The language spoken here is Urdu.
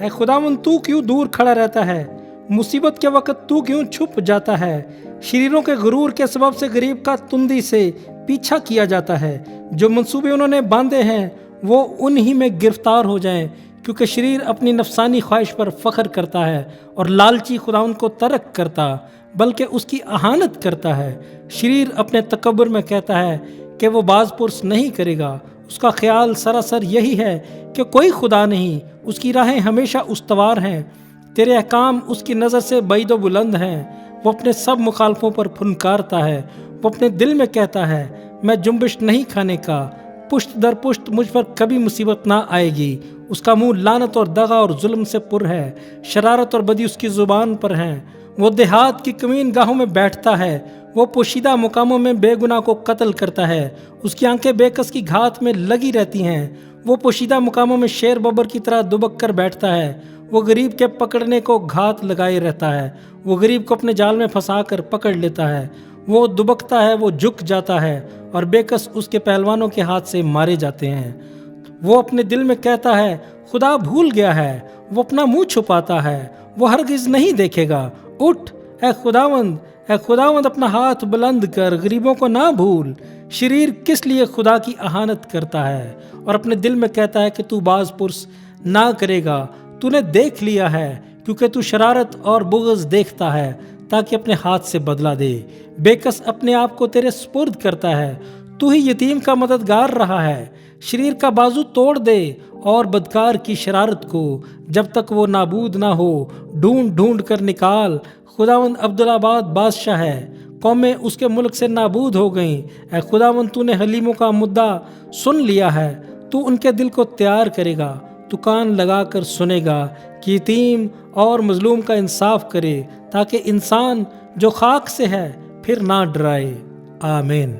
اے خداوند تو کیوں دور کھڑا رہتا ہے؟ مصیبت کے وقت تو کیوں چھپ جاتا ہے؟ شریروں کے غرور کے سبب سے غریب کا تندی سے پیچھا کیا جاتا ہے۔ جو منصوبے انہوں نے باندھے ہیں وہ انہی میں گرفتار ہو جائیں، کیونکہ شریر اپنی نفسانی خواہش پر فخر کرتا ہے اور لالچی خداوند کو ترک کرتا بلکہ اس کی اہانت کرتا ہے۔ شریر اپنے تکبر میں کہتا ہے کہ وہ باز پرس نہیں کرے گا۔ اس کا خیال سراسر یہی ہے کہ کوئی خدا نہیں، اس کی راہیں ہمیشہ استوار ہیں، تیرے احکام اس کی نظر سے بعید و بلند ہیں۔ وہ اپنے سب مخالفوں پر پھنکارتا ہے، وہ اپنے دل میں کہتا ہے میں جنبش نہیں کھانے کا، پشت در پشت مجھ پر کبھی مصیبت نہ آئے گی۔ اس کا منہ لعنت اور دغا اور ظلم سے پر ہے، شرارت اور بدی اس کی زبان پر ہیں۔ وہ دیہات کی کمین گاہوں میں بیٹھتا ہے، وہ پوشیدہ مقاموں میں بے گناہ کو قتل کرتا ہے۔ اس کی آنکھیں بے کس کی گھات میں لگی رہتی ہیں، وہ پوشیدہ مقاموں میں شیر ببر کی طرح دبک کر بیٹھتا ہے۔ وہ غریب کے پکڑنے کو گھات لگائے رہتا ہے، وہ غریب کو اپنے جال میں پھنسا کر پکڑ لیتا ہے۔ وہ دبکتا ہے، وہ جھک جاتا ہے اور بے کس اس کے پہلوانوں کے ہاتھ سے مارے جاتے ہیں۔ وہ اپنے دل میں کہتا ہے خدا بھول گیا ہے، وہ اپنا منہ چھپاتا ہے، وہ ہرگز نہیں دیکھے گا۔ اٹھ اے خداوند اپنا ہاتھ بلند کر، غریبوں کو نہ بھول۔ شریر کس لیے خدا کی اہانت کرتا ہے اور اپنے دل میں کہتا ہے کہ تو باز پرس نہ کرے گا؟ تو نے دیکھ لیا ہے، کیونکہ تو شرارت اور بغض دیکھتا ہے تاکہ اپنے ہاتھ سے بدلہ دے۔ بے کس اپنے آپ کو تیرے سپرد کرتا ہے، تو ہی یتیم کا مددگار رہا ہے۔ شریر کا بازو توڑ دے اور بدکار کی شرارت کو جب تک وہ نابود نہ ہو ڈھونڈ ڈھونڈ کر نکال۔ خداوند عبدالآباد بادشاہ ہے، قومیں اس کے ملک سے نابود ہو گئیں۔ اے خداوند تو نے حلیموں کا مدعا سن لیا ہے، تو ان کے دل کو تیار کرے گا، تو کان لگا کر سنے گا کہ یتیم اور مظلوم کا انصاف کرے، تاکہ انسان جو خاک سے ہے پھر نہ ڈرائے۔ آمین۔